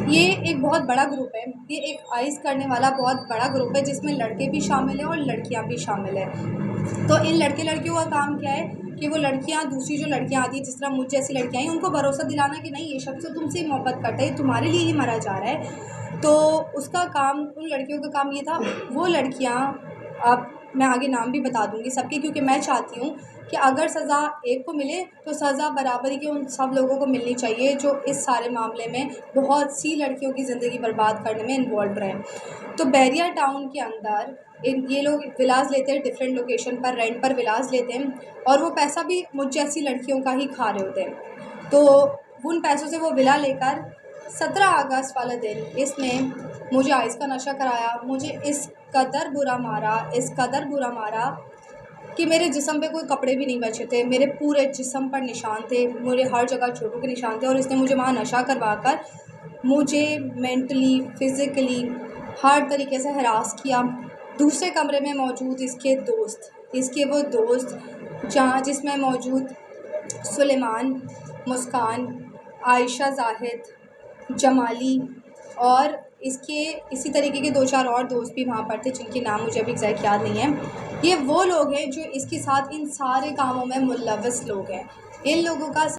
ये एक बहुत बड़ा ग्रुप है। ये एक आइस करने वाला बहुत बड़ा ग्रुप है जिसमें लड़के भी शामिल हैं और लड़कियां भी शामिल हैं। तो इन लड़के लड़कियों का काम क्या है कि वो लड़कियां, दूसरी जो लड़कियां आती हैं जिस तरह मुझ जैसी लड़कियां हैं, उनको भरोसा दिलाना कि नहीं, ये शख्स तो तुमसे ही मोहब्बत करता है, तुम्हारे लिए ही मरा जा रहा है। तो उसका काम, उन लड़कियों का काम ये था। वो लड़कियां, अब मैं आगे नाम भी बता दूंगी सबके, क्योंकि मैं चाहती हूँ कि अगर सज़ा एक को मिले तो सज़ा बराबरी की उन सब लोगों को मिलनी चाहिए जो इस सारे मामले में बहुत सी लड़कियों की ज़िंदगी बर्बाद करने में इन्वॉल्व रहे। तो बहरिया टाउन के अंदर ये लोग विलास लेते हैं, डिफरेंट लोकेशन पर रेंट पर विलास लेते हैं, और वो पैसा भी मुझ जैसी लड़कियों का ही खा रहे होते हैं। तो उन पैसों से वो विला लेकर 17 अगस्त वाले दिन इसने मुझे आइस का नशा कराया। मुझे इस कदर बुरा मारा कि मेरे जिस्म पे कोई कपड़े भी नहीं बचे थे। मेरे पूरे जिस्म पर निशान थे, मेरे हर जगह चोटों के निशान थे, और इसने मुझे वहाँ नशा करवा कर मुझे मेंटली, फ़िज़िकली हर तरीके से हरास किया। दूसरे कमरे में मौजूद इसके वो दोस्त जहाँ जिसमें मौजूद सुलेमान, मुस्कान, आयशा ज़ाहिद, जमाली और इसके इसी तरीके के 2-4 और दोस्त भी वहाँ पर थे जिनके नाम मुझे अभी एग्जैक्ट याद नहीं है। ये वो लोग हैं जो इसके साथ इन सारे कामों में मुलव्वस लोग हैं। इन लोगों का